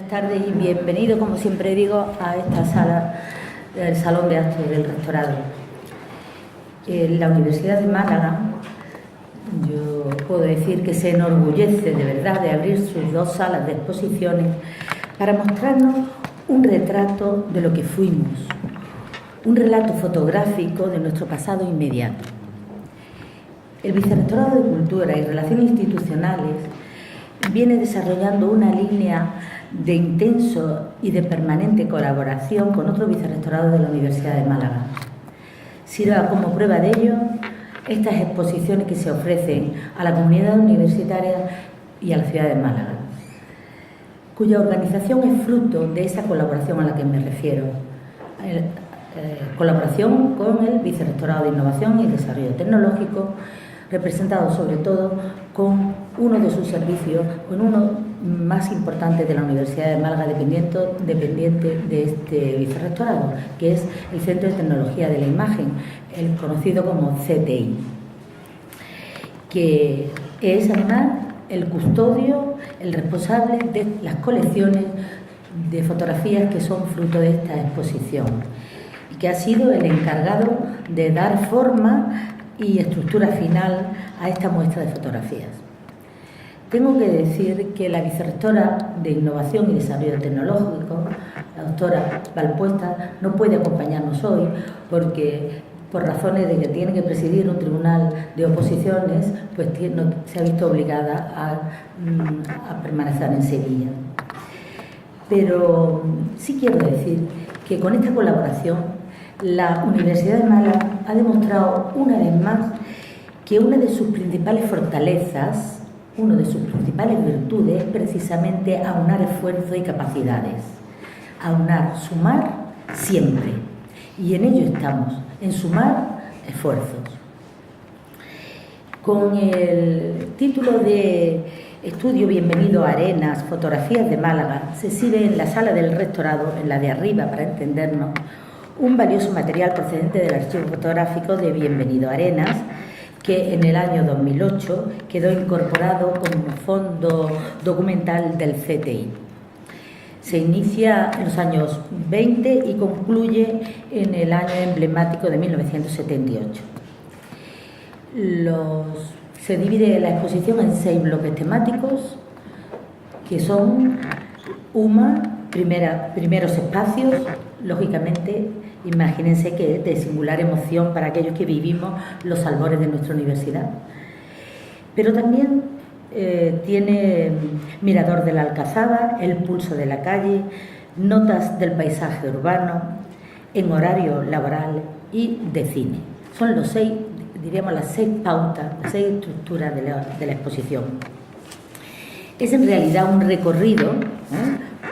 Buenas tardes y bienvenido, como siempre digo, a esta sala del Salón de Actos del Rectorado. En la Universidad de Málaga, yo puedo decir que se enorgullece de verdad de abrir sus dos salas de exposiciones para mostrarnos un retrato de lo que fuimos, un relato fotográfico de nuestro pasado inmediato. El Vicerrectorado de Cultura y Relaciones Institucionales viene desarrollando una línea de intenso y de permanente colaboración con otros vicerrectorados de la Universidad de Málaga. Sirva como prueba de ello estas exposiciones que se ofrecen a la comunidad universitaria y a la ciudad de Málaga, cuya organización es fruto de esa colaboración a la que me refiero. Colaboración con el Vicerrectorado de Innovación y Desarrollo Tecnológico, representado sobre todo con uno de sus servicios, con uno más importante de la Universidad de Málaga, dependiente de este vicerrectorado, que es el Centro de Tecnología de la Imagen, el conocido como CTI, que es además el custodio, el responsable de las colecciones de fotografías que son fruto de esta exposición y que ha sido el encargado de dar forma y estructura final a esta muestra de fotografías. Tengo que decir que la vicerrectora de Innovación y Desarrollo Tecnológico, la doctora Valpuesta, no puede acompañarnos hoy porque, por razones de que tiene que presidir un tribunal de oposiciones, pues se ha visto obligada a permanecer en Sevilla. Pero sí quiero decir que con esta colaboración la Universidad de Málaga ha demostrado una vez más que una de sus principales fortalezas, una de sus principales virtudes es precisamente aunar esfuerzos y capacidades. Aunar, sumar siempre. Y en ello estamos, en sumar esfuerzos. Con el título de estudio Bienvenido a Arenas, fotografías de Málaga, se exhibe en la sala del rectorado, en la de arriba para entendernos, un valioso material procedente del archivo fotográfico de Bienvenido a Arenas, que en el año 2008 quedó incorporado como fondo documental del CTI. Se inicia en los años 20 y concluye en el año emblemático de 1978. Se divide la exposición en 6 bloques temáticos, que son primeros espacios. Lógicamente, imagínense que es de singular emoción para aquellos que vivimos los albores de nuestra universidad. Pero también tiene Mirador de la Alcazaba, El pulso de la calle, Notas del paisaje urbano, En horario laboral y de cine. Son los 6, diríamos las 6 pautas, las 6 estructuras de la exposición. Es en realidad un recorrido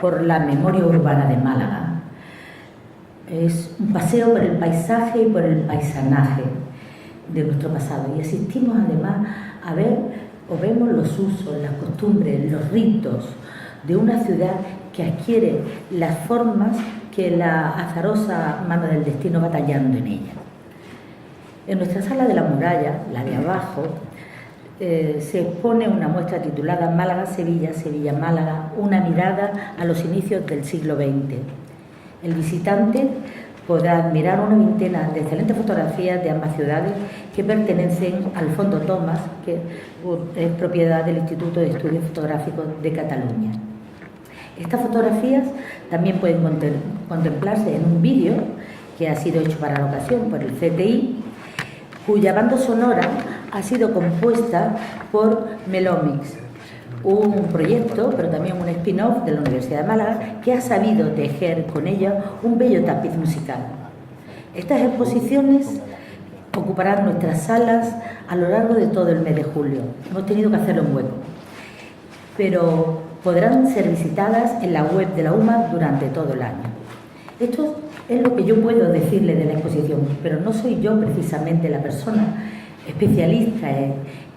por la memoria urbana de Málaga. Es un paseo por el paisaje y por el paisanaje de nuestro pasado y asistimos además a ver o vemos los usos, las costumbres, los ritos de una ciudad que adquiere las formas que la azarosa mano del destino va tallando en ella. En nuestra sala de la muralla, la de abajo, se expone una muestra titulada Málaga-Sevilla, Sevilla-Málaga, una mirada a los inicios del siglo XX. El visitante podrá admirar una veintena de excelentes fotografías de ambas ciudades que pertenecen al Fondo Tomàs, que es propiedad del Instituto de Estudios Fotográficos de Cataluña. Estas fotografías también pueden contemplarse en un vídeo que ha sido hecho para la ocasión por el CTI, cuya banda sonora ha sido compuesta por Melomix, un proyecto, pero también un spin-off de la Universidad de Málaga, que ha sabido tejer con ella un bello tapiz musical. Estas exposiciones ocuparán nuestras salas a lo largo de todo el mes de julio. Hemos tenido que hacerlo en hueco, pero podrán ser visitadas en la web de la UMA durante todo el año. Esto es lo que yo puedo decirle de la exposición, pero no soy yo precisamente la persona especialista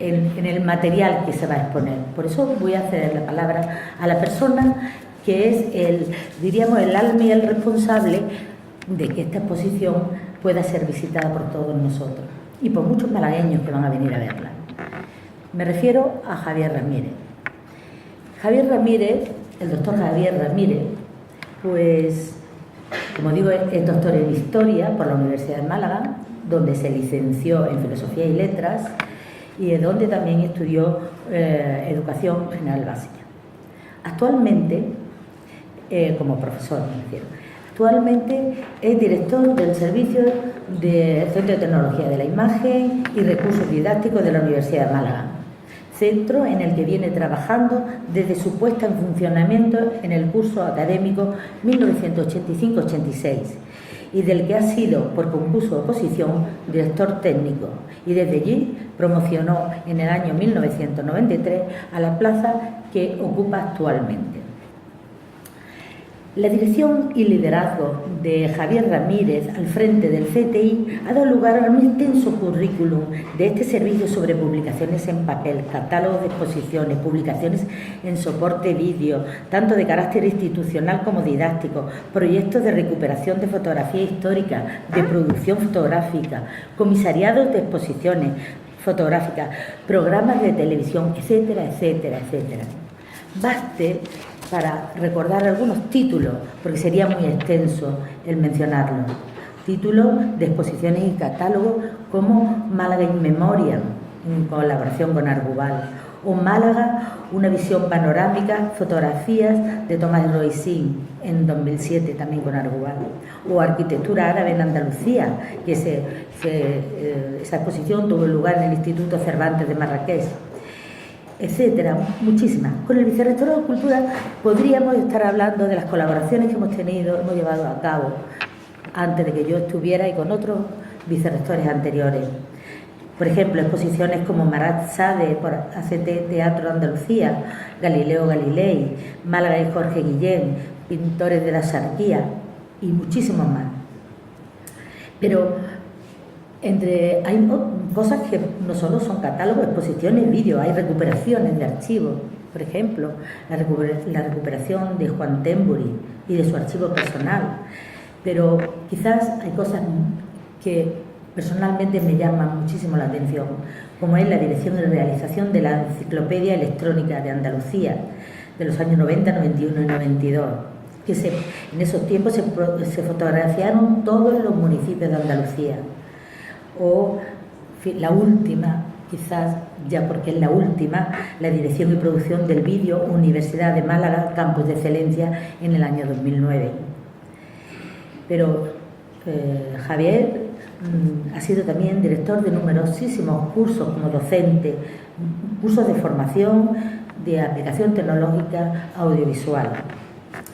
en el material que se va a exponer. Por eso voy a ceder la palabra a la persona que es el alma y el responsable de que esta exposición pueda ser visitada por todos nosotros y por muchos malagueños que van a venir a verla. Me refiero a Javier Ramírez. Javier Ramírez el doctor Javier Ramírez, pues, como digo, es doctor en Historia por la Universidad de Málaga, donde se licenció en Filosofía y Letras y de donde también estudió Educación General Básica. Actualmente, como profesor, me refiero, actualmente es director del Servicio del Centro de Tecnología de la Imagen y Recursos Didácticos de la Universidad de Málaga, centro en el que viene trabajando desde su puesta en funcionamiento en el curso académico 1985-86 y del que ha sido, por concurso de oposición, director técnico, y desde allí promocionó en el año 1993 a la plaza que ocupa actualmente. La dirección y liderazgo de Javier Ramírez al frente del CTI ha dado lugar a un intenso currículum de este servicio sobre publicaciones en papel, catálogos de exposiciones, publicaciones en soporte vídeo, tanto de carácter institucional como didáctico, proyectos de recuperación de fotografía histórica, de producción fotográfica, comisariados de exposiciones fotográficas, programas de televisión, etcétera, etcétera, etcétera. Baste para recordar algunos títulos, porque sería muy extenso el mencionarlos. Títulos de exposiciones y catálogos como Málaga in Memoriam, en colaboración con Arguval, o Málaga, una visión panorámica, fotografías de Tomás Roisín, en 2007 también con Arguval, o Arquitectura Árabe en Andalucía, que esa exposición tuvo lugar en el Instituto Cervantes de Marrakech, etcétera, muchísimas. Con el Vicerrectorado de Cultura podríamos estar hablando de las colaboraciones que hemos llevado a cabo antes de que yo estuviera y con otros vicerrectores anteriores. Por ejemplo, exposiciones como Marat Sade por ACT Teatro Andalucía, Galileo Galilei, Málaga y Jorge Guillén, pintores de la Sarquía y muchísimos más. Pero hay cosas que no solo son catálogos, exposiciones, vídeos, hay recuperaciones de archivos. Por ejemplo, la recuperación de Juan Temburi y de su archivo personal. Pero quizás hay cosas que personalmente me llaman muchísimo la atención, como es la dirección y realización de la Enciclopedia Electrónica de Andalucía, de los años 90, 91 y 92. En esos tiempos se fotografiaron todos los municipios de Andalucía. O la última, quizás ya porque es la última, la dirección y producción del vídeo Universidad de Málaga, Campus de Excelencia, en el año 2009. Pero Javier ha sido también director de numerosísimos cursos como docente, cursos de formación de aplicación tecnológica audiovisual,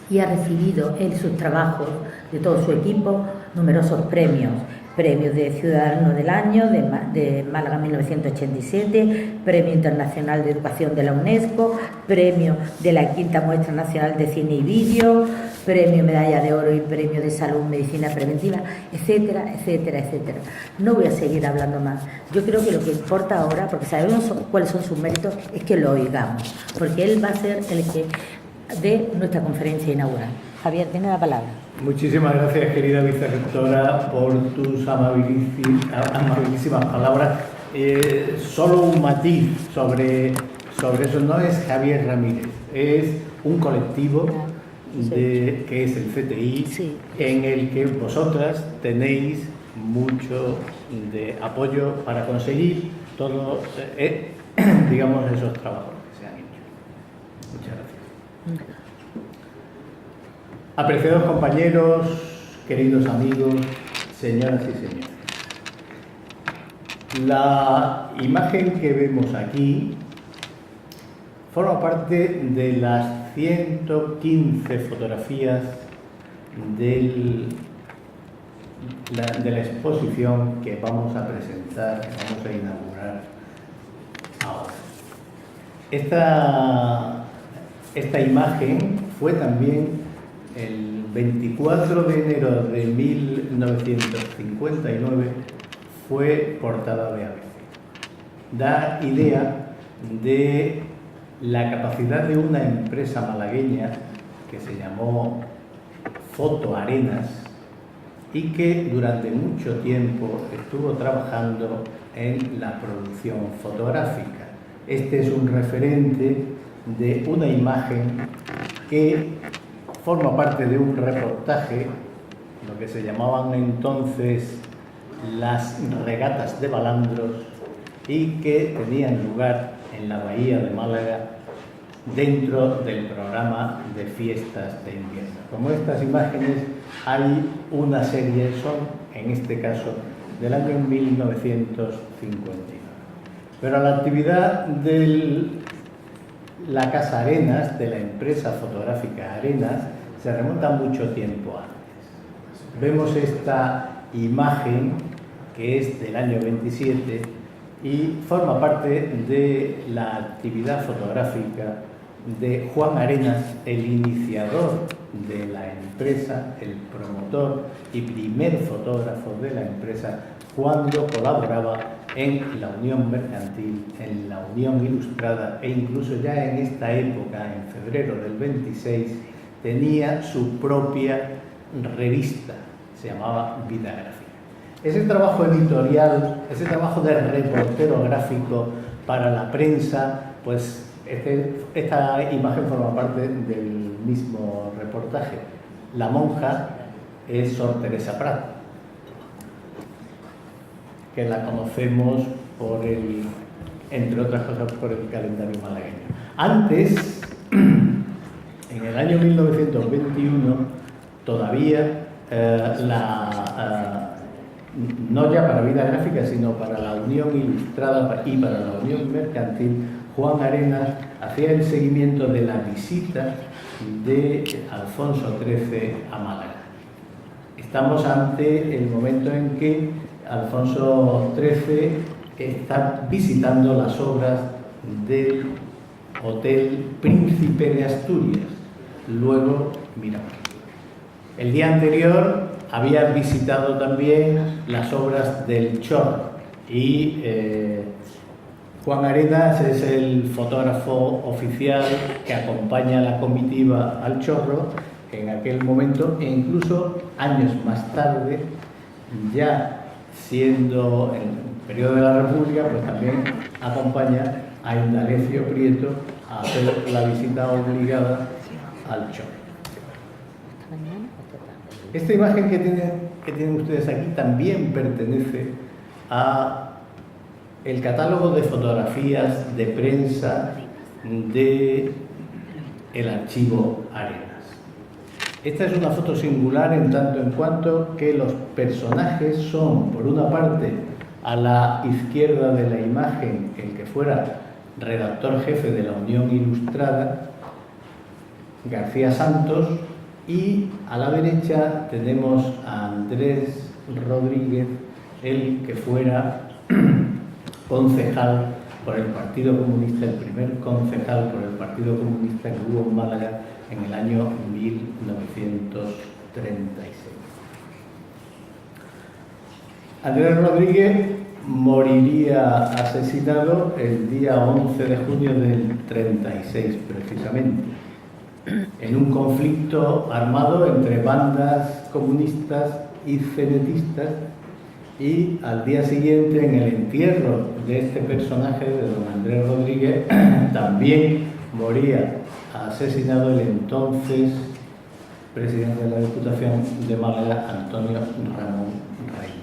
y ha recibido en sus trabajos de todo su equipo numerosos premios de Ciudadano del Año de Málaga 1987, Premio Internacional de Educación de la UNESCO, Premio de la Quinta Muestra Nacional de Cine y Vídeo, Premio Medalla de Oro y Premio de Salud Medicina Preventiva, etcétera, etcétera, etcétera. No voy a seguir hablando más. Yo creo que lo que importa ahora, porque sabemos cuáles son sus méritos, es que lo oigamos, porque él va a ser el que dé nuestra conferencia inaugural. Javier, tiene la palabra. Muchísimas gracias, querida vicerrectora, por tus amabilísimas palabras. Solo un matiz sobre eso. No es Javier Ramírez, es un colectivo que es el CTI, sí, en el que vosotras tenéis mucho de apoyo para conseguir todos digamos, esos trabajos que se han hecho. Muchas gracias. Apreciados compañeros, queridos amigos, señoras y señores. La imagen que vemos aquí forma parte de las 115 fotografías de la exposición que vamos a presentar, que vamos a inaugurar ahora. Esta imagen fue también el 24 de enero de 1959, fue portada de ABC. Da idea de la capacidad de una empresa malagueña que se llamó Foto Arenas y que durante mucho tiempo estuvo trabajando en la producción fotográfica. Este es un referente de una imagen que forma parte de un reportaje, lo que se llamaban entonces las regatas de balandros, y que tenían lugar en la bahía de Málaga dentro del programa de fiestas de invierno. Como estas imágenes hay una serie, son en este caso del año 1959. Pero la actividad de la Casa Arenas, de la empresa fotográfica Arenas, se remonta mucho tiempo antes. Vemos esta imagen que es del año 27 y forma parte de la actividad fotográfica de Juan Arenas, el iniciador de la empresa, el promotor y primer fotógrafo de la empresa, cuando colaboraba en la Unión Mercantil, en la Unión Ilustrada, e incluso ya en esta época, en febrero del 26, tenía su propia revista, se llamaba Vida Gráfica. Ese trabajo editorial, ese trabajo de reportero gráfico para la prensa, pues esta imagen forma parte del mismo reportaje. La monja es Sor Teresa Prat, que la conocemos entre otras cosas, por el calendario malagueño. Antes, en el año 1921, todavía no ya para Vida Gráfica, sino para la Unión Ilustrada y para la Unión Mercantil, Juan Arenas hacía el seguimiento de la visita de Alfonso XIII a Málaga. Estamos ante el momento en que Alfonso XIII está visitando las obras del Hotel Príncipe de Asturias, luego Miramar. El día anterior había visitado también las obras del Chorro y Juan Arenas es el fotógrafo oficial que acompaña a la comitiva al Chorro en aquel momento, e incluso años más tarde, ya siendo en el periodo de la República, pues también acompaña a Indalecio Prieto a hacer la visita obligada al Chorro. Esta imagen que tienen ustedes aquí también pertenece a el catálogo de fotografías de prensa de el archivo Arenas. Esta es una foto singular en tanto en cuanto que los personajes son, por una parte, a la izquierda de la imagen, el que fuera redactor jefe de la Unión Ilustrada, García Santos, y a la derecha tenemos a Andrés Rodríguez, el que fuera concejal por el Partido Comunista, el primer concejal por el Partido Comunista que hubo en Málaga en el año 1936. Andrés Rodríguez moriría asesinado el día 11 de junio del 36, precisamente, en un conflicto armado entre bandas comunistas y cenetistas, y al día siguiente, en el entierro de este personaje, de don Andrés Rodríguez, también moría asesinado el entonces presidente de la Diputación de Málaga, Antonio Ramón Reina.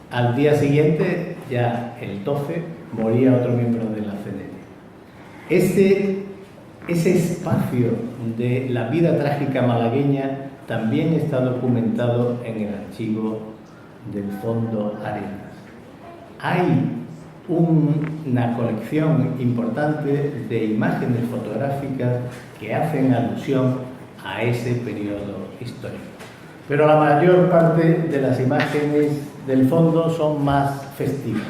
Al día siguiente, ya el 12, moría otro miembro de la CNT. Ese espacio de la vida trágica malagueña también está documentado en el archivo del Fondo Arenas. Hay una colección importante de imágenes fotográficas que hacen alusión a ese periodo histórico. Pero la mayor parte de las imágenes del fondo son más festivas.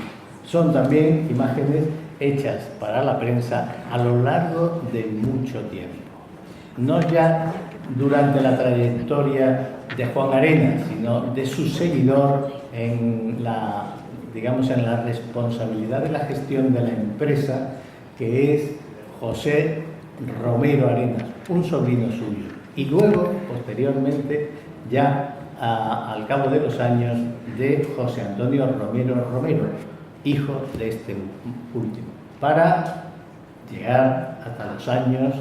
Son también imágenes hechas para la prensa a lo largo de mucho tiempo. No ya durante la trayectoria de Juan Arenas, sino de su seguidor en la responsabilidad de la gestión de la empresa, que es José Romero Arenas, un sobrino suyo. Y luego, posteriormente, ya al cabo de los años, de José Antonio Romero, hijo de este último, para llegar hasta los años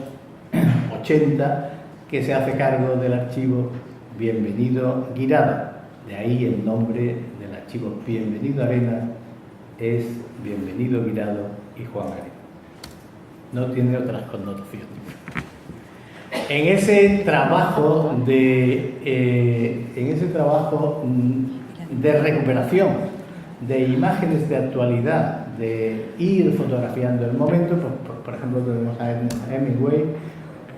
80, que se hace cargo del archivo Bienvenido Guirado. De ahí el nombre del archivo Bienvenido Arenas es Bienvenido Guirado y Juan Arenas. No tiene otras connotaciones. En ese trabajo de recuperación de imágenes de actualidad, de ir fotografiando el momento, pues, por ejemplo, tenemos a Hemingway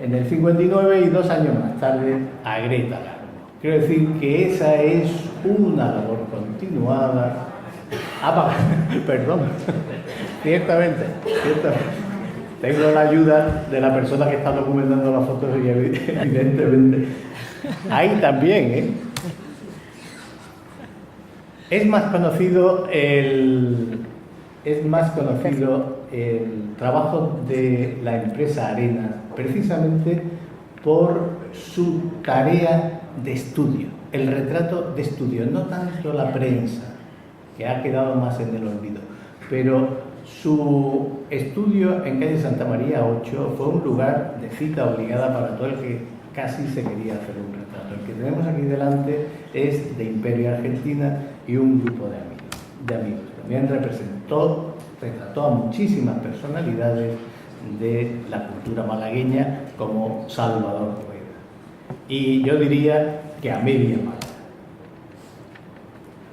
en el 59 y 2 años más tarde a Greta Garbo. Quiero decir que esa es una labor continuada. Perdón, ciertamente. Tengo la ayuda de la persona que está documentando las fotos y evidentemente ahí también, ¿eh? Es más conocido el trabajo de la empresa Arenas precisamente por su tarea de estudio, el retrato de estudio, no tanto la prensa, que ha quedado más en el olvido, pero su estudio en calle Santa María 8 fue un lugar de cita obligada para todo el que casi se quería hacer un retrato. El que tenemos aquí delante es de Imperio Argentina y un grupo de amigos. También retrató a muchísimas personalidades de la cultura malagueña como Salvador Rueda. Y yo diría que a media Málaga.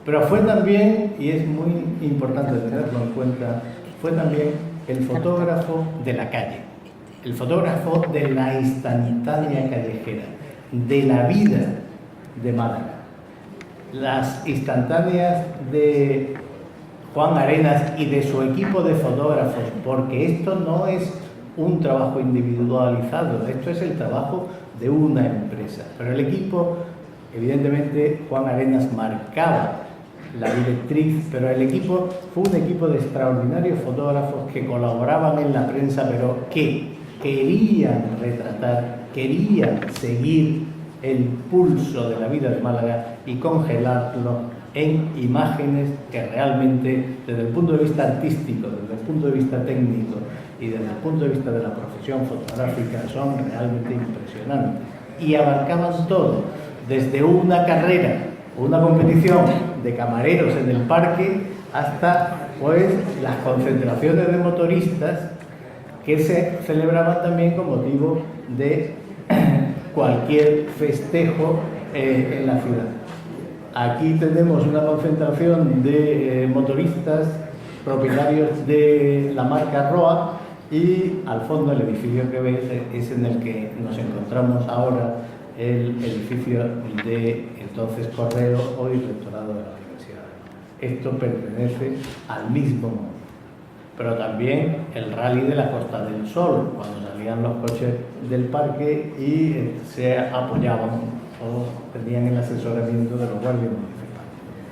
Pero fue también, y es muy importante tenerlo en cuenta, fue también el fotógrafo de la calle, el fotógrafo de la instantánea callejera, de la vida de Málaga. Las instantáneas de Juan Arenas y de su equipo de fotógrafos, porque esto no es un trabajo individualizado, esto es el trabajo de una empresa. Pero el equipo, evidentemente, Juan Arenas marcaba la directriz, pero el equipo fue un equipo de extraordinarios fotógrafos que colaboraban en la prensa, pero que querían retratar, querían seguir el pulso de la vida de Málaga y congelarlo en imágenes que realmente, desde el punto de vista artístico, desde el punto de vista técnico y desde el punto de vista de la profesión fotográfica, son realmente impresionantes. Y abarcaban todo, desde una carrera, una competición de camareros en el parque, hasta pues las concentraciones de motoristas que se celebraban también con motivo de cualquier festejo en la ciudad. Aquí tenemos una concentración de motoristas propietarios de la marca Roa y al fondo el edificio que veis es en el que nos encontramos ahora, el edificio de entonces Correo, hoy Rectorado de la Universidad. Esto pertenece al mismo mundo. Pero también el rally de la Costa del Sol, cuando salían los coches del parque y se apoyaban o tenían el asesoramiento de los guardias municipales.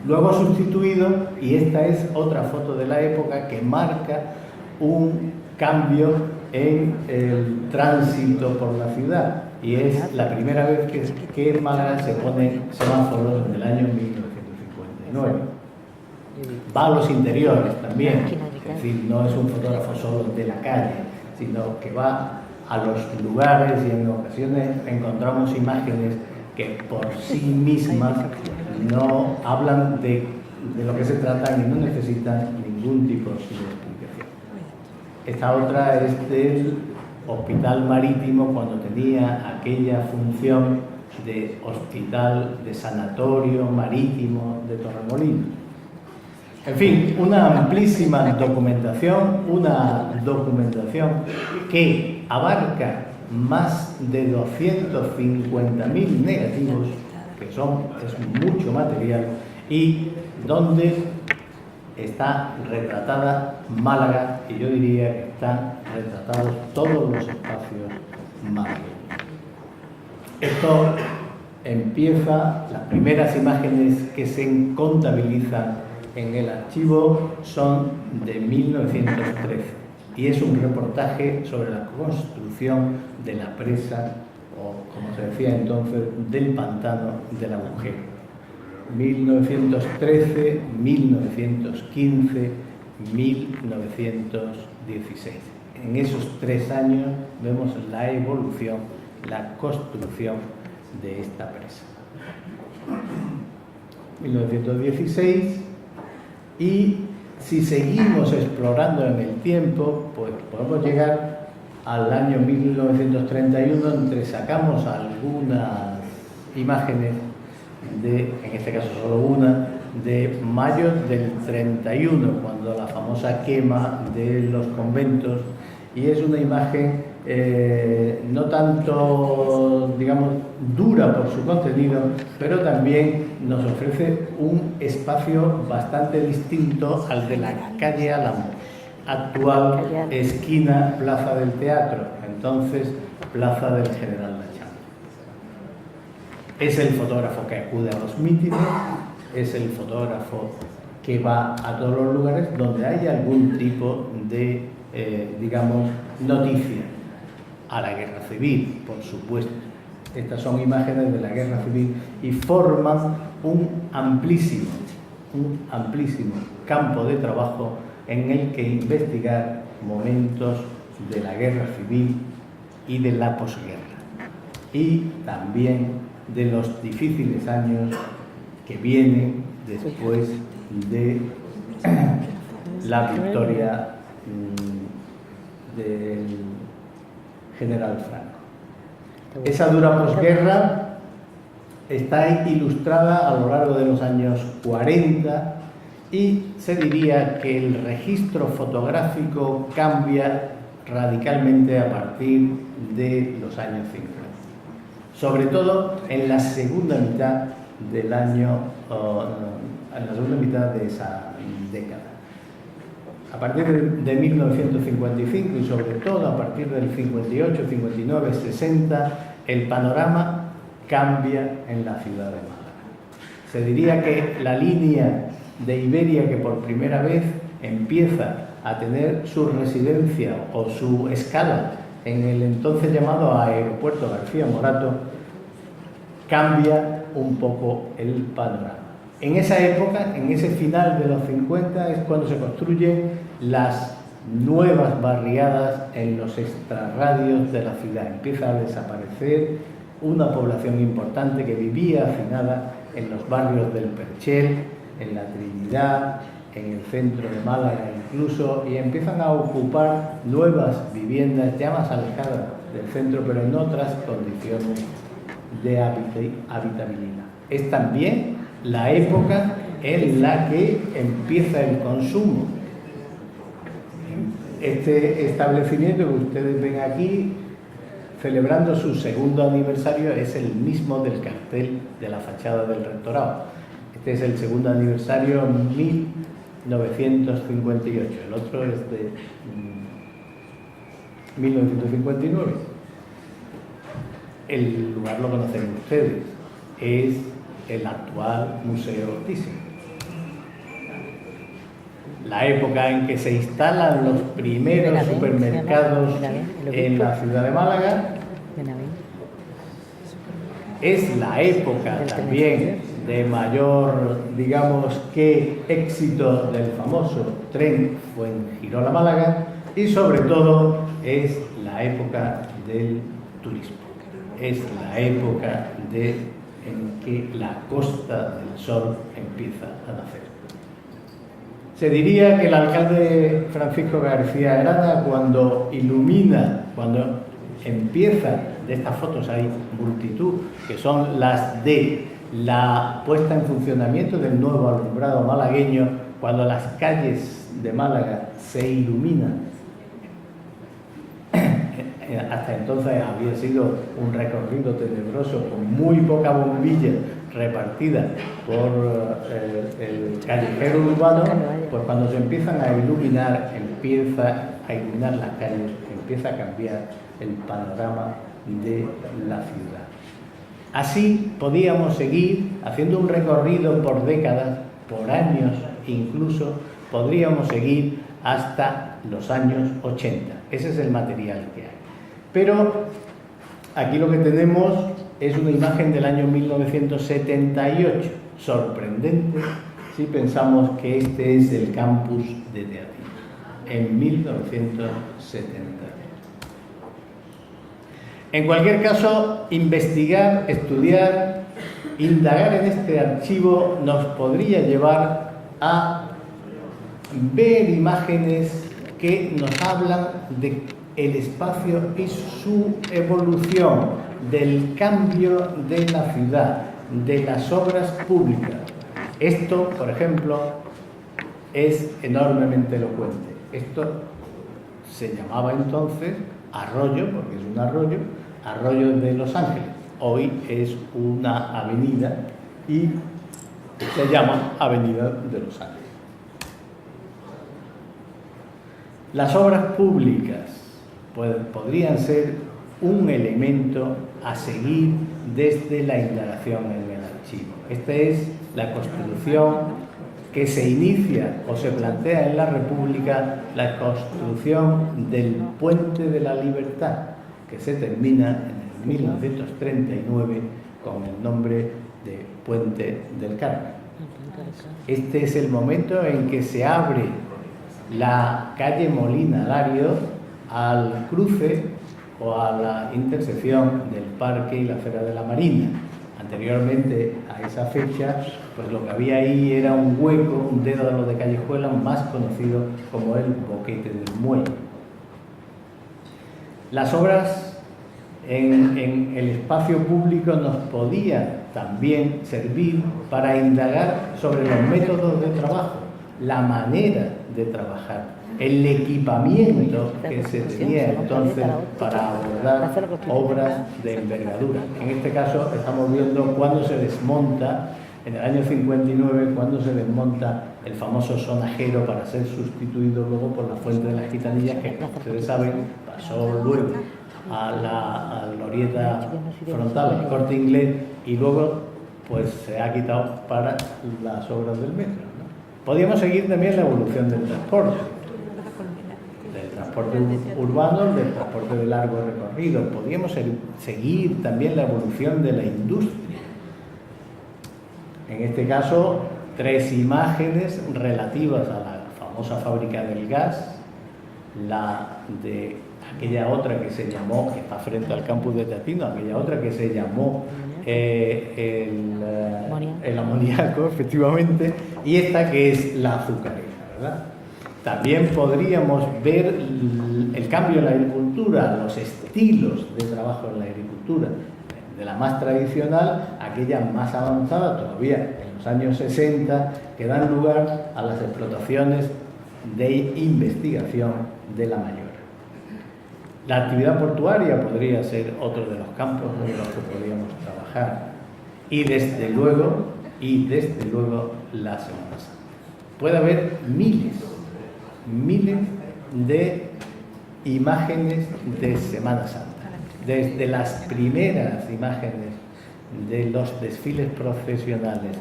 Luego sustituido, y esta es otra foto de la época que marca un cambio en el tránsito por la ciudad, y es la primera vez que en Málaga se ponen semáforos en el año 1959. Va a los interiores también, es decir, no es un fotógrafo solo de la calle, sino que va a los lugares y en ocasiones encontramos imágenes que por sí mismas no hablan de lo que se trata y no necesitan ningún tipo de explicación. Esta otra es del Hospital Marítimo cuando tenía aquella función de hospital, de sanatorio marítimo de Torremolinos. En fin, una amplísima documentación, que abarca más de 250.000 negativos, que es mucho material, y donde está retratada Málaga, y yo diría que están retratados todos los espacios malagueños. Esto empieza, las primeras imágenes que se contabilizan en el archivo son de 1913 y es un reportaje sobre la construcción de la presa, o como se decía entonces, del pantano del Agujero. 1913, 1915, 1916. en esos 3 años vemos la evolución, la construcción de esta presa. 1916, y si seguimos explorando en el tiempo, pues podemos llegar al año 1931, donde sacamos algunas imágenes en este caso solo una, de mayo del 31, cuando la famosa quema de los conventos, y es una imagen no tanto, digamos, dura por su contenido, pero también nos ofrece un espacio bastante distinto al de la calle Álamos, actual esquina Plaza del Teatro, entonces Plaza del General Lachán. Es el fotógrafo que acude a los mítines, es el fotógrafo que va a todos los lugares donde hay algún tipo de, digamos, noticia. A la guerra civil, por supuesto. Estas son imágenes de la guerra civil y forman un amplísimo campo de trabajo en el que investigar momentos de la guerra civil y de la posguerra, y también de los difíciles años que vienen después de la victoria del general Franco. Esa dura posguerra está ilustrada a lo largo de los años 40 y se diría que el registro fotográfico cambia radicalmente a partir de los años 50, sobre todo en la segunda mitad del año, en la segunda mitad de esa década. A partir de 1955 y sobre todo a partir del 58, 59, 60, el panorama cambia en la ciudad de Málaga. Se diría que la línea de Iberia, que por primera vez empieza a tener su residencia o su escala en el entonces llamado Aeropuerto García Morato, cambia un poco el panorama. En esa época, en ese final de los 50, es cuando se construyen las nuevas barriadas en los extrarradios de la ciudad. Empieza a desaparecer una población importante que vivía hacinada en los barrios del Perchel, en la Trinidad, en el centro de Málaga incluso, y empiezan a ocupar nuevas viviendas ya más alejadas del centro, pero en otras condiciones de habitabilidad. Es también la época en la que empieza el consumo. Este establecimiento que ustedes ven aquí, celebrando su segundo aniversario, es el mismo del cartel de la fachada del rectorado. Este es el segundo aniversario, 1958. El otro es de 1959. El lugar lo conocen ustedes. Es el actual Museo Thyssen. La época en que se instalan los primeros supermercados en la ciudad de Málaga. Es la época también de mayor, digamos, que éxito del famoso tren Fuengirola-Málaga, y sobre todo es la época del turismo. Es la época en que la Costa del Sol empieza a nacer. Se diría que el alcalde Francisco García Arana, cuando ilumina, cuando empieza, de estas fotos hay multitud, que son las de la puesta en funcionamiento del nuevo alumbrado malagueño, cuando las calles de Málaga se iluminan. Hasta entonces había sido un recorrido tenebroso con muy poca bombilla repartida por el callejero urbano. Pues cuando se empiezan a iluminar, empieza a iluminar las calles, empieza a cambiar el panorama de la ciudad. Así podíamos seguir haciendo un recorrido por décadas, por años, incluso podríamos seguir hasta los años 80. Ese es el material que hay. Pero aquí lo que tenemos es una imagen del año 1978, sorprendente si pensamos que este es el campus de Teatino. en 1970. En cualquier caso, investigar, estudiar, indagar en este archivo nos podría llevar a ver imágenes que nos hablan de el espacio y su evolución, del cambio de la ciudad, de las obras públicas. Esto, por ejemplo, es enormemente elocuente. Esto se llamaba entonces Arroyo, porque es un arroyo de Los Ángeles. Hoy es una avenida y se llama Avenida de Los Ángeles. Las obras públicas podrían ser un elemento a seguir desde la indagación en el archivo. Esta es la construcción que se inicia o se plantea en la República, la construcción del Puente de la Libertad, que se termina en 1939 con el nombre de Puente del Carmen. Este es el momento en que se abre la calle Molina Lario al cruce o a la intersección del Parque y la Acera de la Marina. Anteriormente a esa fecha, pues lo que había ahí era un hueco, un dédalo de callejuela más conocido como el Boquete del Muelle. Las obras en el espacio público nos podían también servir para indagar sobre los métodos de trabajo, la manera de trabajar, el equipamiento que se tenía entonces para abordar obras de envergadura. En este caso estamos viendo cuando se desmonta, en el año 59, cuando se desmonta el famoso sonajero para ser sustituido luego por la Fuente de las Gitanillas, que como ustedes saben pasó luego a la glorieta frontal, el Corte Inglés, y luego pues se ha quitado para las obras del metro, ¿no? Podríamos seguir también la evolución del transporte urbano, del transporte de largo recorrido. Podríamos seguir también la evolución de la industria. En este caso, 3 imágenes relativas a la famosa fábrica del gas, la de aquella otra que se llamó, que está frente al campus de Teatino, aquella otra que se llamó el amoníaco, efectivamente, y esta que es la azucarera, ¿verdad? También podríamos ver el cambio en la agricultura, los estilos de trabajo en la agricultura, de la más tradicional a aquella más avanzada todavía en los años 60, que dan lugar a las explotaciones de investigación de la mayor. La actividad portuaria podría ser otro de los campos en los que podríamos trabajar. Y desde luego la Semana Santa. Puede haber miles de imágenes de Semana Santa. Desde las primeras imágenes de los desfiles profesionales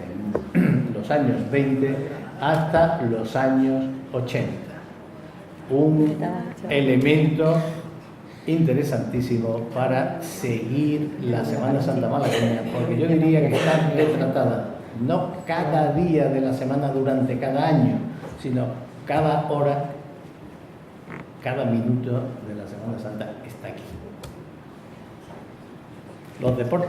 en los años 20 hasta los años 80. Un elemento interesantísimo para seguir la Semana Santa malagueña, porque yo diría que está retratada no cada día de la semana durante cada año, sino cada hora, cada minuto de la Semana Santa está aquí. Los deportes.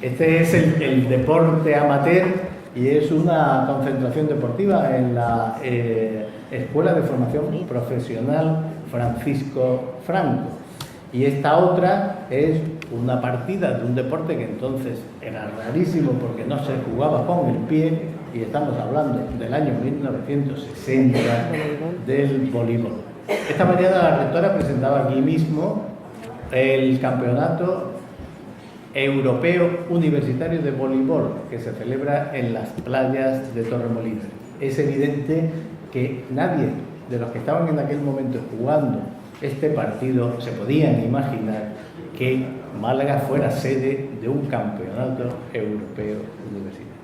Este es el deporte amateur y es una concentración deportiva en la Escuela de Formación Profesional Francisco Franco. Y esta otra es una partida de un deporte que entonces era rarísimo porque no se jugaba con el pie, y estamos hablando del año 1960 del voleibol. Esta mañana la rectora presentaba aquí mismo el Campeonato Europeo Universitario de Voleibol, que se celebra en las playas de Torremolinos. Es evidente que nadie de los que estaban en aquel momento jugando este partido se podían imaginar que Málaga fuera sede de un campeonato europeo universitario.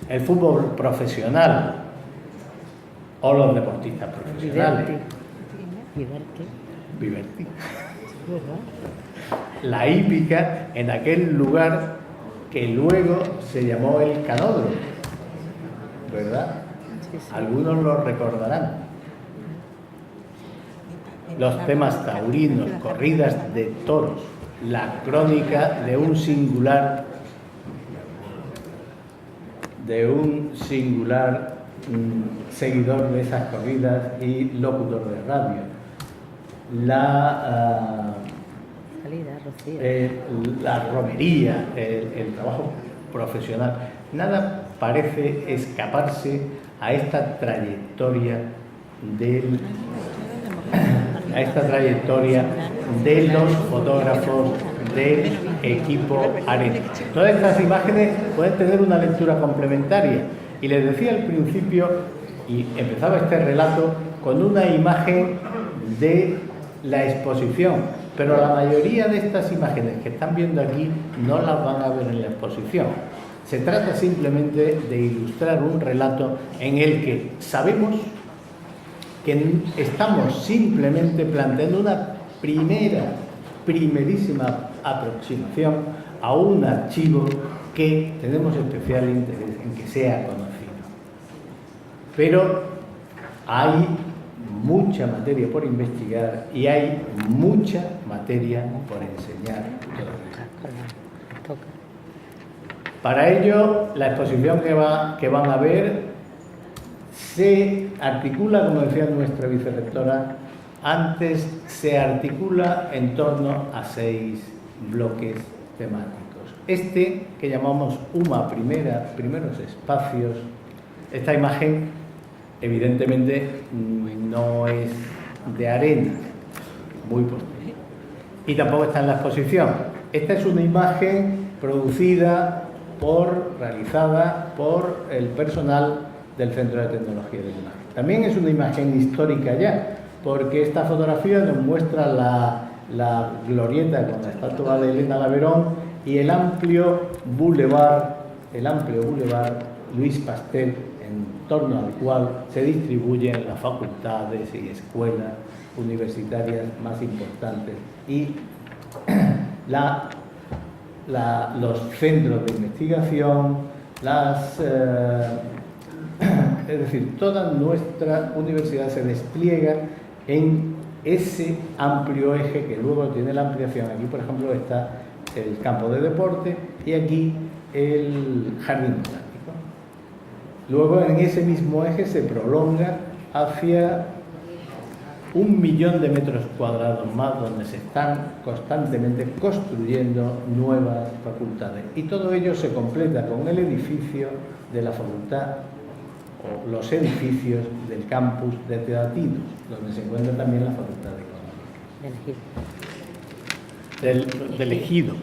El fútbol profesional o los deportistas profesionales. Viverti. La hípica en aquel lugar que luego se llamó el Canódromo, ¿verdad? Sí, sí. Algunos lo recordarán. Los temas taurinos, corridas de toros, la crónica de un singular seguidor de esas corridas y locutor de radio. La romería, el trabajo profesional, nada parece escaparse a esta trayectoria de los fotógrafos del equipo Arena. Todas estas imágenes pueden tener una lectura complementaria. Y les decía al principio, y empezaba este relato con una imagen de la exposición, pero la mayoría de estas imágenes que están viendo aquí no las van a ver en la exposición. Se trata simplemente de ilustrar un relato en el que sabemos que estamos simplemente planteando una primerísima aproximación a un archivo que tenemos especial interés en que sea conocido. Pero hay mucha materia por investigar y hay mucha materia por enseñar todavía. Para ello, la exposición que van a ver se articula, como decía nuestra vicerrectora antes, se articula en torno a 6 bloques temáticos. Este, que llamamos UMA primeros espacios, esta imagen evidentemente no es de Arena, muy posterior, y tampoco está en la exposición. Esta es una imagen realizada por el personal del Centro de Tecnología de Imagen. También es una imagen histórica ya, porque esta fotografía nos muestra la glorieta con la estatua de Elena Laverón y el amplio bulevar Luis Pasteur, en torno al cual se distribuyen las facultades y escuelas universitarias más importantes y los centros de investigación, es decir, toda nuestra universidad se despliega en ese amplio eje que luego tiene la ampliación. Aquí, por ejemplo, está el campo de deporte y aquí el jardín botánico. Luego, en ese mismo eje se prolonga hacia 1.000.000 de metros cuadrados más, donde se están constantemente construyendo nuevas facultades. Y todo ello se completa con el edificio de la facultad, o los edificios del campus de Teatinos, donde se encuentra también la Facultad de Económicas. Del Ejido,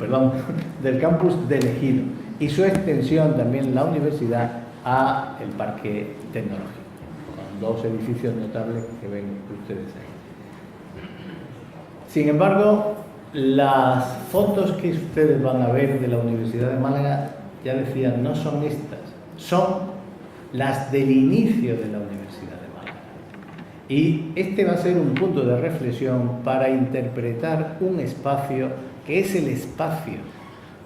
del campus del Ejido. Y su extensión también la universidad a el Parque Tecnológico, con 2 edificios notables que ven ustedes ahí. Sin embargo, las fotos que ustedes van a ver de la Universidad de Málaga, ya decía, no son estas, son las del inicio de la Universidad de Málaga. Y este va a ser un punto de reflexión para interpretar un espacio que es el espacio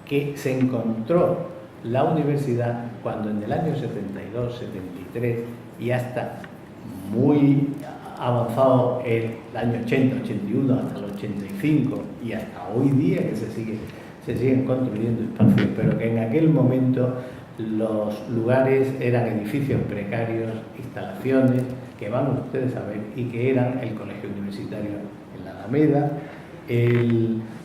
que se encontró la universidad cuando en el año 72, 73 y hasta muy avanzado el año 80, 81, hasta el 85 y hasta hoy día que se siguen construyendo espacios, pero que en aquel momento los lugares eran edificios precarios, instalaciones que van ustedes a ver y que eran el colegio universitario en la Alameda,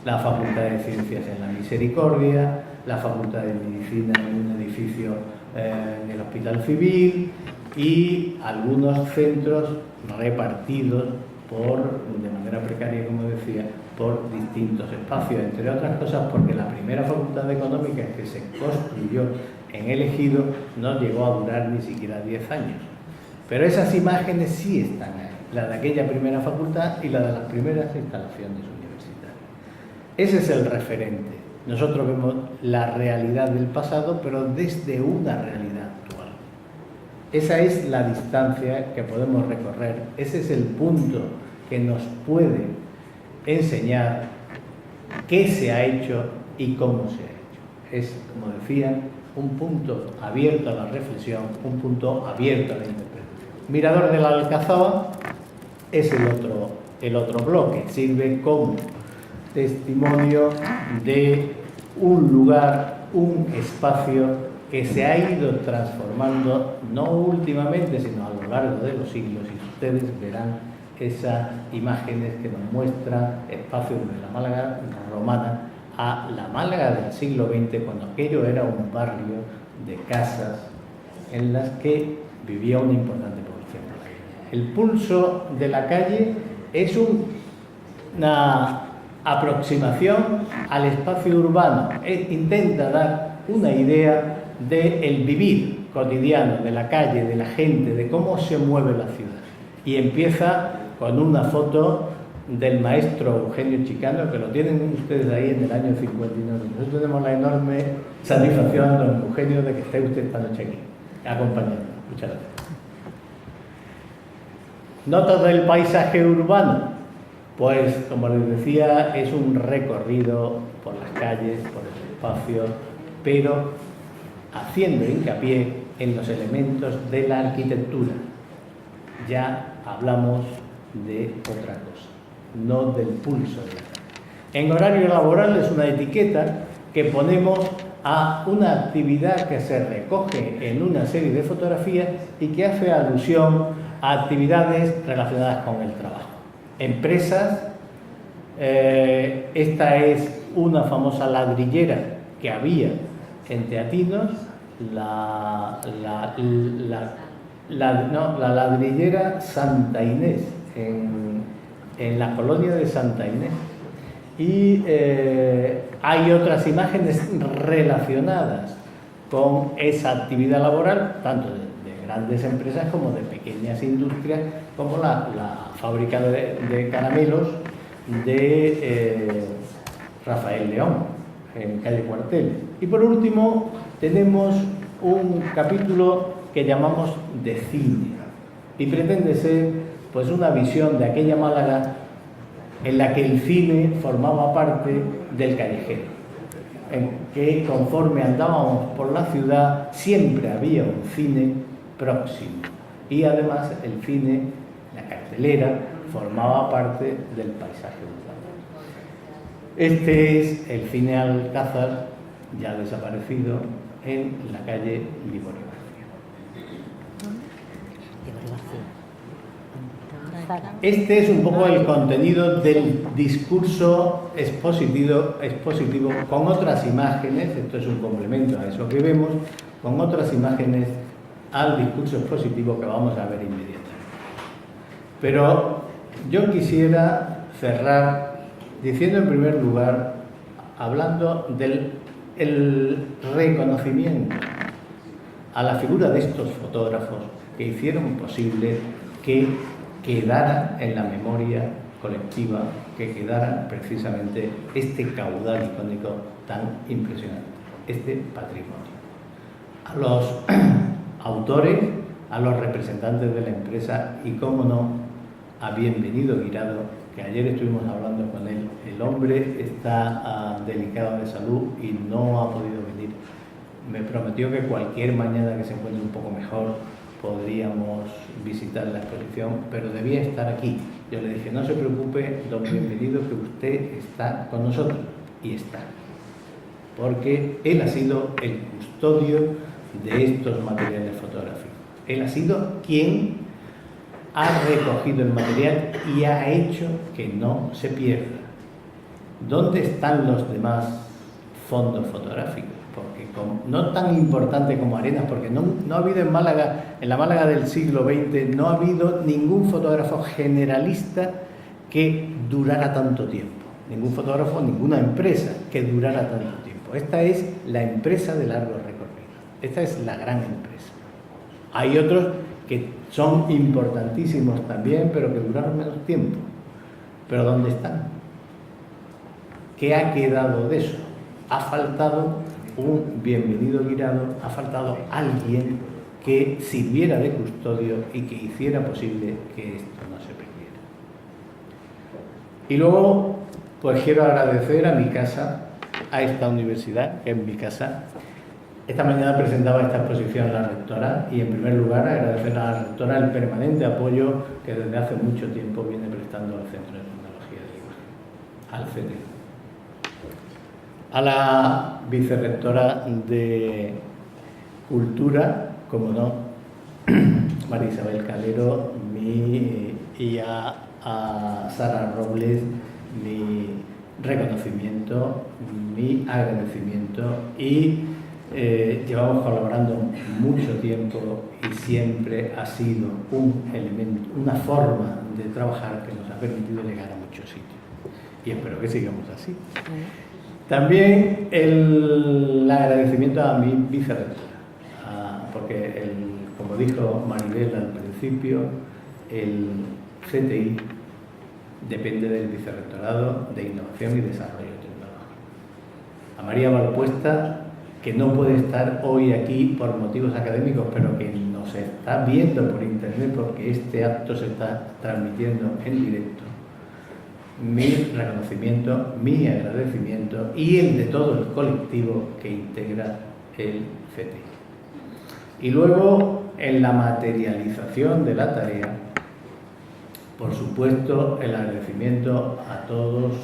la Facultad de Ciencias en la Misericordia, la Facultad de Medicina en un edificio en el Hospital Civil y algunos centros repartidos de manera precaria, como decía, por distintos espacios, entre otras cosas porque la primera Facultad Económica que se construyó en el Ejido no llegó a durar ni siquiera 10 años. Pero esas imágenes sí están ahí, la de aquella primera facultad y la de las primeras instalaciones universitarias. Ese es el referente. Nosotros vemos la realidad del pasado, pero desde una realidad actual. Esa es la distancia que podemos recorrer, ese es el punto que nos puede enseñar qué se ha hecho y cómo se ha hecho. Es, como decía, un punto abierto a la reflexión, un punto abierto a la interpretación. Mirador de la Alcazaba es el otro bloque, sirve como testimonio de un lugar, un espacio que se ha ido transformando, no últimamente, sino a lo largo de los siglos, y ustedes verán esas imágenes que nos muestran espacios de la Málaga romana a la Málaga del siglo XX, cuando aquello era un barrio de casas en las que vivía una importante población. El pulso de la calle es una aproximación al espacio urbano, intenta dar una idea del vivir cotidiano, de la calle, de la gente, de cómo se mueve la ciudad. Y empieza con una foto del maestro Eugenio Chicano, que lo tienen ustedes ahí en el año 59. Nosotros tenemos la enorme satisfacción, don Eugenio, de que esté usted esta noche aquí, acompañándonos. Muchas gracias. Notas del paisaje urbano. Pues, como les decía, es un recorrido por las calles, por el espacio, pero haciendo hincapié en los elementos de la arquitectura. Ya hablamos de otra cosa, no del pulso de la calle. En horario laboral es una etiqueta que ponemos a una actividad que se recoge en una serie de fotografías y que hace alusión a actividades relacionadas con el trabajo. Empresas, esta es una famosa ladrillera que había en Teatinos, la ladrillera Santa Inés, en la colonia de Santa Inés. Y hay otras imágenes relacionadas con esa actividad laboral, tanto de grandes empresas como de pequeñas industrias, como la fábrica de caramelos de Rafael León, en calle Cuartel. Y por último tenemos un capítulo que llamamos de cine, y pretende ser pues una visión de aquella Málaga en la que el cine formaba parte del callejero, en que conforme andábamos por la ciudad siempre había un cine próximo, y además el cine, la cartelera, formaba parte del paisaje urbano. Este es el cine Alcázar, ya desaparecido, en la calle Liborio García. Este es un poco el contenido del discurso expositivo con otras imágenes, esto es un complemento a eso que vemos, con otras imágenes al discurso expositivo que vamos a ver inmediatamente. Pero yo quisiera cerrar diciendo en primer lugar, hablando del reconocimiento a la figura de estos fotógrafos que hicieron posible que quedara en la memoria colectiva, que quedara precisamente este caudal icónico tan impresionante, este patrimonio. A los autores, a los representantes de la empresa y, cómo no, a Bienvenido Guirado, que ayer estuvimos hablando con él. El hombre está delicado de salud y no ha podido venir. Me prometió que cualquier mañana que se encuentre un poco mejor podríamos visitar la exposición, pero debía estar aquí. Yo le dije, no se preocupe, don Bienvenido, que usted está con nosotros. Y está. Porque él ha sido el custodio de estos materiales fotográficos. Él ha sido quien ha recogido el material y ha hecho que no se pierda. ¿Dónde están los demás fondos fotográficos? Porque no tan importante como Arenas, porque no ha habido en Málaga, en la Málaga del siglo XX, no ha habido ningún fotógrafo generalista que durara tanto tiempo. Ningún fotógrafo, ninguna empresa que durara tanto tiempo. Esta es la empresa de largo recorrido. Esta es la gran empresa. Hay otros que son importantísimos también, pero que duraron menos tiempo. ¿Pero dónde están? ¿Qué ha quedado de eso? Ha faltado un Bienvenido Guirado, ha faltado alguien que sirviera de custodio y que hiciera posible que esto no se perdiera. Y luego, pues quiero agradecer a mi casa, a esta universidad, que es mi casa, Esta mañana presentaba esta exposición la rectora y, en primer lugar, agradecer a la rectora el permanente apoyo que desde hace mucho tiempo viene prestando al Centro de Tecnología del Imagen, al CT. A la vicerrectora de Cultura, como no, María Isabel Calero, y a Sara Robles, mi reconocimiento, mi agradecimiento, y llevamos colaborando mucho tiempo y siempre ha sido un elemento, una forma de trabajar que nos ha permitido llegar a muchos sitios y espero que sigamos así. También el agradecimiento a mi vicerrectora, porque como dijo Maribel al principio, el CTI depende del Vicerrectorado de Innovación y Desarrollo Tecnológico. A María Valpuesta, que no puede estar hoy aquí por motivos académicos, pero que nos está viendo por internet porque este acto se está transmitiendo en directo, mi reconocimiento, mi agradecimiento y el de todo el colectivo que integra el CTI. Y luego, en la materialización de la tarea, por supuesto, el agradecimiento a todos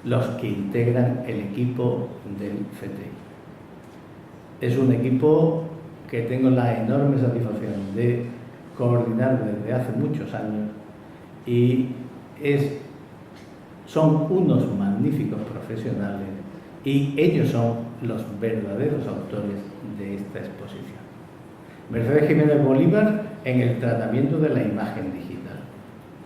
los que integran el equipo del CTI. Es un equipo que tengo la enorme satisfacción de coordinar desde hace muchos años y son unos magníficos profesionales y ellos son los verdaderos autores de esta exposición. Mercedes Jiménez Bolívar en el tratamiento de la imagen digital.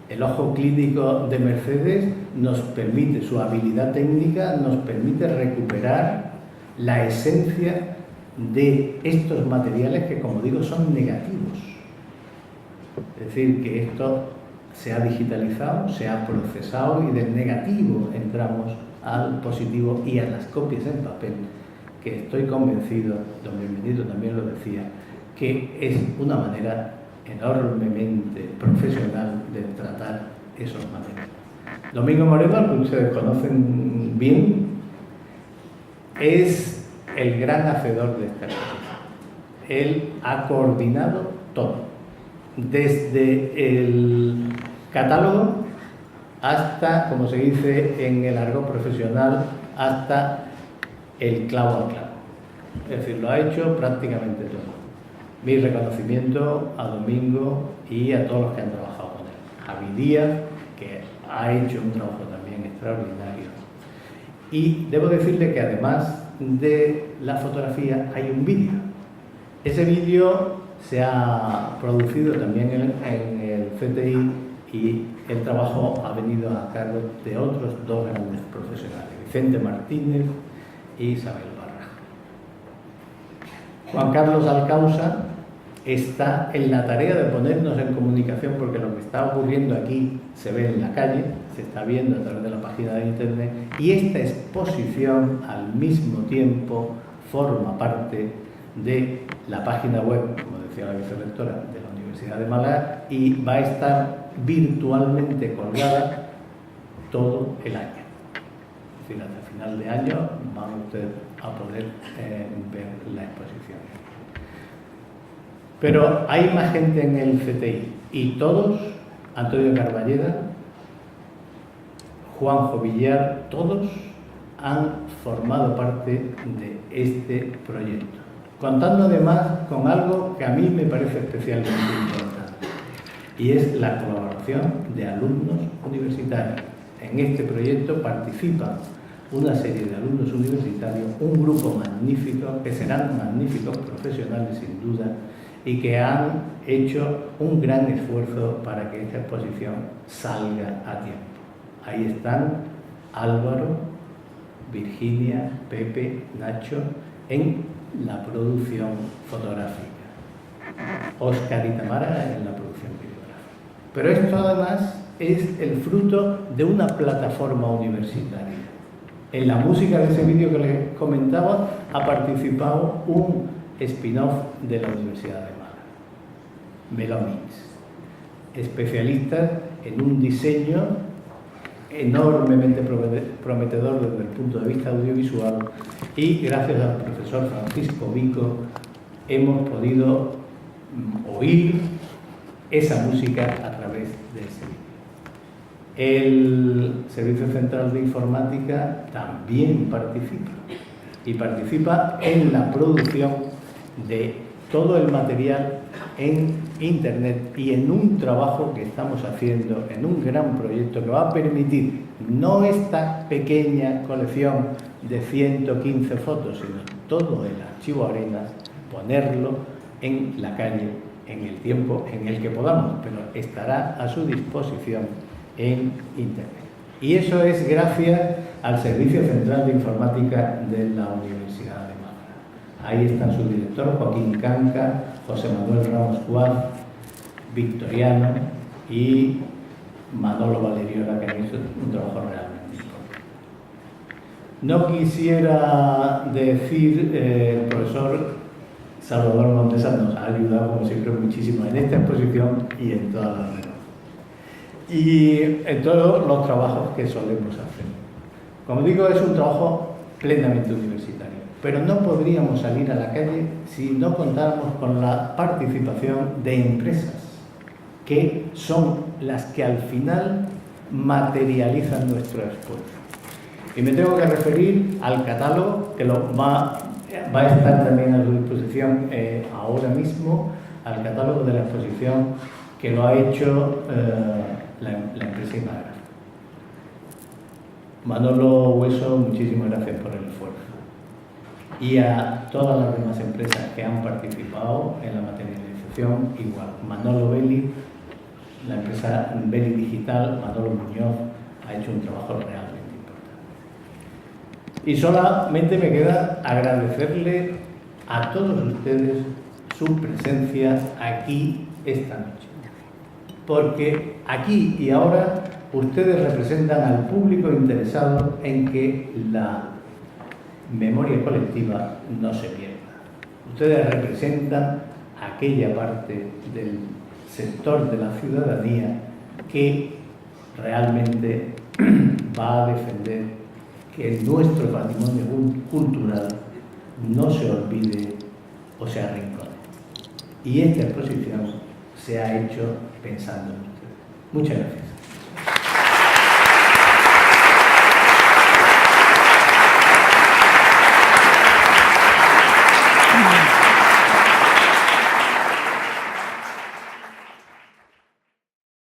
El ojo clínico de Mercedes nos permite, su habilidad técnica nos permite recuperar la esencia de estos materiales que, como digo, son negativos. Es decir, que esto se ha digitalizado, se ha procesado y del negativo entramos al positivo y a las copias en papel, que estoy convencido, don Bienvenido también lo decía, que es una manera enormemente profesional de tratar esos materiales. Domingo Moreno, que ustedes conocen bien, es el gran hacedor de esta exposición. Él ha coordinado todo, desde el catálogo hasta, como se dice en el argot profesional, hasta el clavo a clavo. Es decir, lo ha hecho prácticamente todo. Mi reconocimiento a Domingo y a todos los que han trabajado con él. Javi Díaz, que ha hecho un trabajo también extraordinario. Y debo decirle que además de la fotografía hay un vídeo. Ese vídeo se ha producido también en el CTI y el trabajo ha venido a cargo de otros dos grandes profesionales, Vicente Martínez y Isabel Barra. Juan Carlos Alcausa está en la tarea de ponernos en comunicación, porque lo que está ocurriendo aquí se ve en la calle, se está viendo a través de la página de internet, y esta exposición al mismo tiempo forma parte de la página web, como decía la vicerrectora, de la Universidad de Málaga, y va a estar virtualmente colgada todo el año. Es decir, hasta final de año van ustedes a poder ver la exposición. Pero hay más gente en el CTI y todos, Antonio Carballeda, Juanjo Villar, todos han formado parte de este proyecto, contando además con algo que a mí me parece especialmente importante, y es la colaboración de alumnos universitarios. En este proyecto participan una serie de alumnos universitarios, un grupo magnífico, que serán magníficos profesionales sin duda, y que han hecho un gran esfuerzo para que esta exposición salga a tiempo. Ahí están Álvaro, Virginia, Pepe, Nacho, en la producción fotográfica, Óscar y Tamara en la producción videográfica. Pero esto además es el fruto de una plataforma universitaria. En la música de ese vídeo que les comentaba ha participado un spin-off de la Universidad de Málaga, Melomix, especialistas en un diseño enormemente prometedor desde el punto de vista audiovisual, y gracias al profesor Francisco Vico hemos podido oír esa música a través de ese vídeo. El Servicio Central de Informática también participa en la producción de todo el material en Internet y en un trabajo que estamos haciendo, en un gran proyecto que va a permitir no esta pequeña colección de 115 fotos, sino todo el archivo Arenas, ponerlo en la calle en el tiempo en el que podamos, pero estará a su disposición en Internet. Y eso es gracias al Servicio Central de Informática de la Universidad de Málaga. Ahí están su director, Joaquín Canca, José Manuel Ramos Guad, Victoriano y Manolo Valeriola, que han hecho un trabajo realmente importante. No quisiera decir, el profesor Salvador Montesa nos ha ayudado, como siempre, muchísimo en esta exposición y en todas las demás. Y en todos los trabajos que solemos hacer. Como digo, es un trabajo plenamente universitario, pero no podríamos salir a la calle si no contáramos con la participación de empresas, que son las que al final materializan nuestro esfuerzo. Y me tengo que referir al catálogo, que va a estar también a su disposición ahora mismo, al catálogo de la exposición que lo ha hecho la empresa Imagra. Manolo Hueso, muchísimas gracias por el esfuerzo. Y a todas las demás empresas que han participado en la materialización, igual. Manolo Belli, la empresa Belli Digital, Manolo Muñoz, ha hecho un trabajo realmente importante. Y solamente me queda agradecerle a todos ustedes su presencia aquí esta noche. Porque aquí y ahora ustedes representan al público interesado en que la memoria colectiva no se pierda. Ustedes representan aquella parte del sector de la ciudadanía que realmente va a defender que nuestro patrimonio cultural no se olvide o se arrincone. Y esta exposición se ha hecho pensando en ustedes. Muchas gracias.